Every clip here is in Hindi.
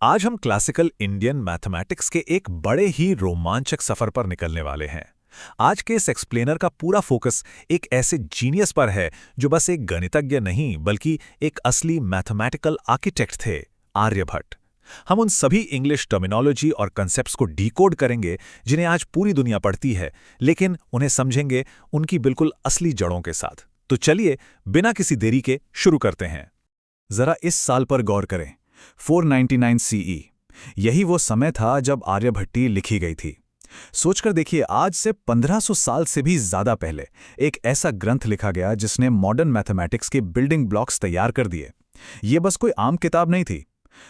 आज हम क्लासिकल इंडियन मैथमेटिक्स के एक बड़े ही रोमांचक सफर पर निकलने वाले हैं। आज के इस एक्सप्लेनर का पूरा फोकस एक ऐसे जीनियस पर है जो बस एक गणितज्ञ नहीं बल्कि एक असली मैथमेटिकल आर्किटेक्ट थे, आर्यभट्ट। हम उन सभी इंग्लिश टर्मिनोलॉजी और कॉन्सेप्ट्स को डिकोड करेंगे जिन्हें आज पूरी दुनिया पढ़ती है, लेकिन उन्हें समझेंगे उनकी बिल्कुल असली जड़ों के साथ। तो चलिए बिना किसी देरी के शुरू करते हैं। जरा इस साल पर गौर करें, 499 सीई। यही वो समय था जब आर्यभट्टी लिखी गई थी। सोचकर देखिए, आज से 1500 साल से भी ज्यादा पहले एक ऐसा ग्रंथ लिखा गया जिसने मॉडर्न मैथमेटिक्स के बिल्डिंग ब्लॉक्स तैयार कर दिए। ये बस कोई आम किताब नहीं थी।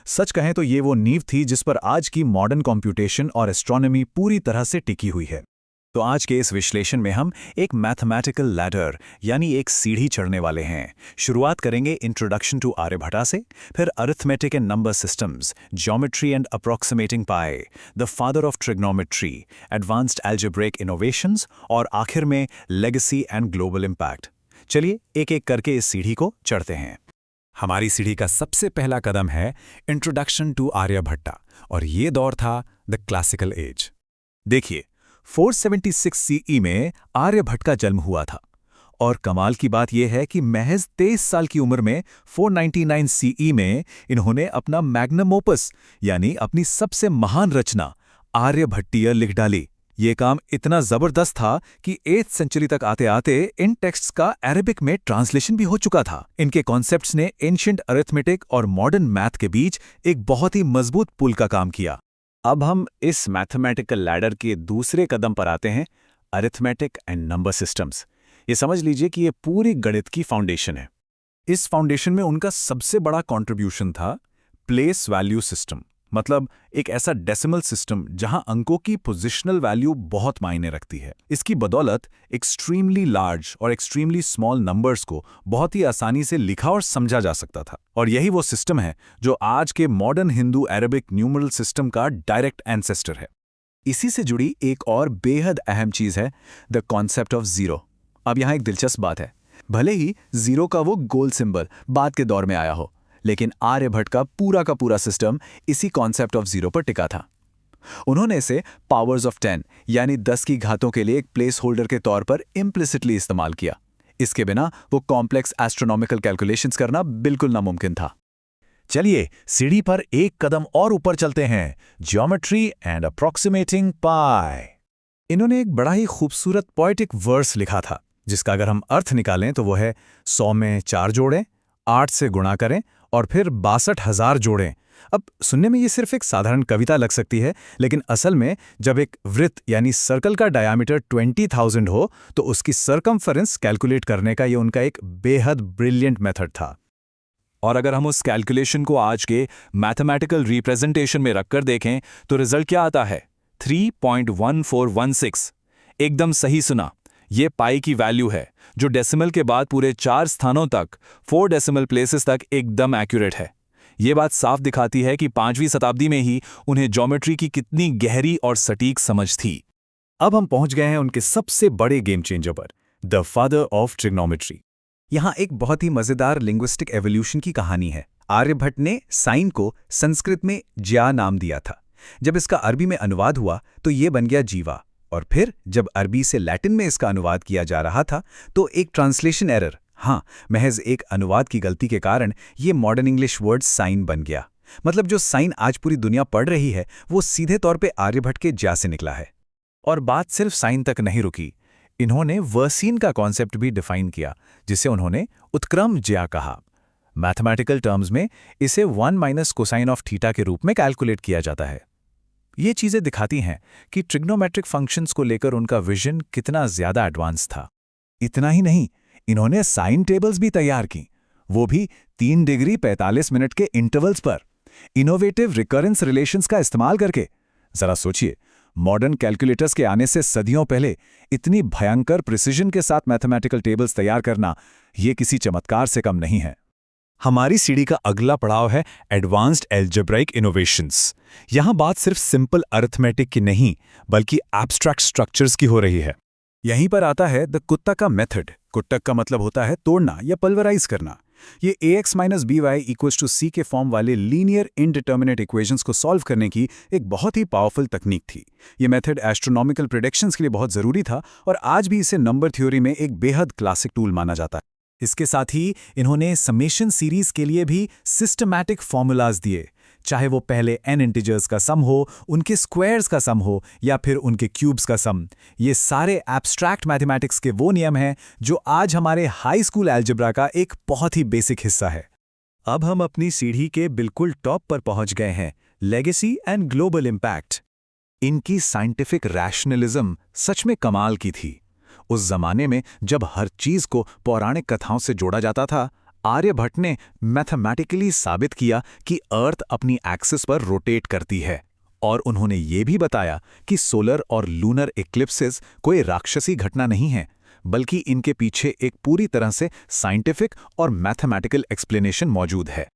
सच कहें तो ये वो नींव थी जिस पर आज की मॉडर्न कंप्यूटेशन और एस्ट्रोनॉमी पूरी तरह से टिकी हुई है। तो आज के इस विश्लेषण में हम एक मैथमेटिकल लैडर यानी एक सीढ़ी चढ़ने वाले हैं। शुरुआत करेंगे इंट्रोडक्शन टू आर्यभट्टा से, फिर arithmetic and number systems, geometry and approximating pi, the father of trigonometry, advanced algebraic innovations और आखिर में लेगेसी एंड ग्लोबल इम्पैक्ट। चलिए एक एक करके इस सीढ़ी को चढ़ते हैं। हमारी सीढ़ी का सबसे पहला कदम है इंट्रोडक्शन टू आर्यभट्टा, और ये दौर था द क्लासिकल एज। देखिए, 476 सीई में आर्यभट्ट का जन्म हुआ था, और कमाल की बात यह है कि महज 23 साल की उम्र में 499 सीई में इन्होंने अपना मैग्नम ओपस यानी अपनी सबसे महान रचना आर्यभट्टीय लिख डाली। ये काम इतना जबरदस्त था कि 8th सेंचुरी तक आते आते इन टेक्स्ट्स का अरेबिक में ट्रांसलेशन भी हो चुका था। इनके कॉन्सेप्ट्स ने एंशिएंट अरिथमेटिक और मॉडर्न मैथ के बीच एक बहुत ही मजबूत पुल का काम किया। अब हम इस मैथमेटिकल लैडर के दूसरे कदम पर आते हैं, अरिथमेटिक एंड नंबर सिस्टम्स। ये समझ लीजिए कि ये पूरी गणित की फाउंडेशन है। इस फाउंडेशन में उनका सबसे बड़ा कंट्रीब्यूशन था प्लेस वैल्यू सिस्टम, मतलब एक ऐसा डेसिमल सिस्टम जहां अंकों की पोजिशनल वैल्यू बहुत मायने रखती है। इसकी बदौलत एक्सट्रीमली लार्ज और एक्सट्रीमली स्मॉल नंबर्स को बहुत ही आसानी से लिखा और समझा जा सकता था। और यही वो सिस्टम है जो आज के modern Hindu Arabic numeral system का डायरेक्ट एंसेस्टर है। इसी से जुड़ी एक और बेहद अहम चीज है द कॉन्सेप्ट ऑफ जीरो। अब यहां एक दिलचस्प बात है, भले ही जीरो का वो गोल सिंबल बाद के दौर में आया हो, लेकिन आर्यभट्ट का पूरा सिस्टम इसी कॉन्सेप्ट ऑफ जीरो पर टिका था। उन्होंने इसे पावर्स ऑफ 10 यानी 10 की घातों के लिए एक प्लेस होल्डर के तौर पर इम्प्लिसिटली इस्तेमाल किया। इसके बिना वो कॉम्प्लेक्स एस्ट्रोनॉमिकल कैलकुलेशंस करना बिल्कुल नामुमकिन था। चलिए सीढ़ी पर एक कदम और ऊपर चलते हैं, ज्योमेट्री एंड अप्रॉक्सिमेटिंग पाई। इन्होंने एक बड़ा ही खूबसूरत पोएटिक वर्स लिखा था जिसका अगर हम अर्थ निकालें तो वो है 100 में 4 जोड़ें, 8 से गुणा करें और फिर 62,000 जोड़ें। अब सुनने में ये सिर्फ एक साधारण कविता लग सकती है, लेकिन असल में जब एक वृत्त यानी सर्कल का डायामीटर 20,000 हो तो उसकी सरकमफरेंस कैलकुलेट करने का ये उनका एक बेहद ब्रिलियंट मेथड था। और अगर हम उस कैलकुलेशन को आज के मैथमेटिकल रिप्रेजेंटेशन में रखकर देखें तो रिजल्ट क्या आता है? 3.1416। एकदम सही सुना, ये पाई की वैल्यू है जो डेसिमल के बाद पूरे 4 स्थानों तक 4 डेसिमल प्लेसेस तक एकदम एक्यूरेट है। ये बात साफ दिखाती है कि 5वीं शताब्दी में ही उन्हें ज्योमेट्री की कितनी गहरी और सटीक समझ थी। अब हम पहुंच गए हैं उनके सबसे बड़े गेम चेंजर पर, द फादर ऑफ ट्रिग्नोमेट्री। यहां एक बहुत ही मजेदार लिंग्विस्टिक एवोल्यूशन की कहानी है। आर्यभट्ट ने साइन को संस्कृत में ज्या नाम दिया था। जब इसका अरबी में अनुवाद हुआ तो ये बन गया जीवा, और फिर जब अरबी से लैटिन में इसका अनुवाद किया जा रहा था तो एक ट्रांसलेशन एरर, हाँ महज एक अनुवाद की गलती के कारण ये मॉडर्न इंग्लिश वर्ड साइन बन गया। मतलब जो साइन आज पूरी दुनिया पढ़ रही है वो सीधे तौर पे आर्यभट्ट के ज्या से निकला है। और बात सिर्फ साइन तक नहीं रुकी, इन्होंने वर्सीन का कॉन्सेप्ट भी डिफाइन किया जिसे उन्होंने उत्क्रम ज्या कहा। मैथमेटिकल टर्म्स में इसे 1 - कोसाइन ऑफ थीटा के रूप में कैलकुलेट किया जाता है। ये चीजें दिखाती हैं कि ट्रिग्नोमेट्रिक फंक्शंस को लेकर उनका विजन कितना ज्यादा एडवांस था। इतना ही नहीं, इन्होंने साइन टेबल्स भी तैयार की, वो भी 3 डिग्री 45 मिनट के इंटरवल्स पर, इनोवेटिव रिकरेंस रिलेशंस का इस्तेमाल करके। जरा सोचिए, मॉडर्न कैलकुलेटर्स के आने से सदियों पहले इतनी भयंकर प्रिसिजन के साथ मैथमेटिकल टेबल्स तैयार करना ये किसी चमत्कार से कम नहीं है। हमारी सीढ़ी का अगला पड़ाव है एडवांस्ड अलजेब्रिक इनोवेशंस। यहां बात सिर्फ सिंपल अरिथमेटिक की नहीं बल्कि एब्स्ट्रैक्ट स्ट्रक्चर्स की हो रही है। यहीं पर आता है द कुत्तक का मेथड। कुत्तक का मतलब होता है तोड़ना या पल्वराइज करना। ये ax minus B Y equals to C के फॉर्म वाले लीनियर इनडिटर्मिनेट इक्वेशंस को सॉल्व करने की एक बहुत ही पावरफुल तकनीक थी। ये मेथड एस्ट्रोनॉमिकल प्रेडिक्शंस के लिए बहुत ज़रूरी था और आज भी इसे नंबर थ्योरी में एक बेहद क्लासिक टूल माना जाता है। इसके साथ ही इन्होंने समेशन सीरीज के लिए भी सिस्टमैटिक फॉर्मूलाज दिए, चाहे वो पहले n इंटीजर्स का सम हो, उनके स्क्वायर्स का सम हो या फिर उनके क्यूब्स का सम। ये सारे एब्स्ट्रैक्ट मैथमेटिक्स के वो नियम हैं जो आज हमारे हाई स्कूल अलजेब्रा का एक बहुत ही बेसिक हिस्सा है। अब हम अपनी सीढ़ी के बिल्कुल टॉप पर पहुंच गए हैं, लेगेसी एंड ग्लोबल इम्पैक्ट। इनकी साइंटिफिक रैशनलिज्म सच में कमाल की थी। उस जमाने में जब हर चीज को पौराणिक कथाओं से जोड़ा जाता था, आर्यभट्ट ने मैथमेटिकली साबित किया कि अर्थ अपनी एक्सिस पर रोटेट करती है। और उन्होंने ये भी बताया कि सोलर और लूनर इक्लिप्सेस कोई राक्षसी घटना नहीं है, बल्कि इनके पीछे एक पूरी तरह से साइंटिफिक और मैथमेटिकल एक्सप्लेनेशन मौजूद है।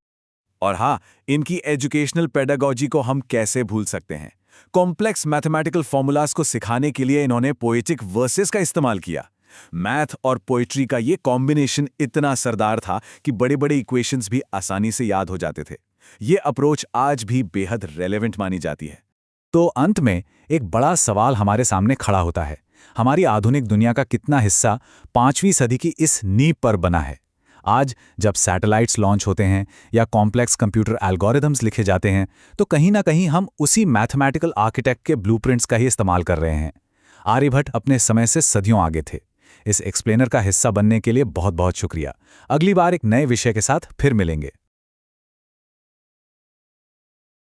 और हाँ, इनकी एजुकेशनल पेडागॉजी को हम कैसे भूल सकते हैं। कॉम्प्लेक्स मैथमेटिकल फॉर्मूलाज को सिखाने के लिए इन्होंने पोएटिक वर्सेस का इस्तेमाल किया। मैथ और पोएट्री का ये कॉम्बिनेशन इतना असरदार था कि बड़े बड़े इक्वेशंस भी आसानी से याद हो जाते थे। ये अप्रोच आज भी बेहद रेलेवेंट मानी जाती है। तो अंत में एक बड़ा सवाल हमारे सामने खड़ा होता है, हमारी आधुनिक दुनिया का कितना हिस्सा 5वीं सदी की इस नींव पर बना है। आज जब सैटेलाइट्स लॉन्च होते हैं या कॉम्प्लेक्स कंप्यूटर एल्गोरिदम्स लिखे जाते हैं, तो कहीं ना कहीं हम उसी मैथमेटिकल आर्किटेक्ट के ब्लूप्रिंट्स का ही इस्तेमाल कर रहे हैं। आर्यभट्ट अपने समय से सदियों आगे थे। इस एक्सप्लेनर का हिस्सा बनने के लिए बहुत बहुत शुक्रिया। अगली बार एक नए विषय के साथ फिर मिलेंगे।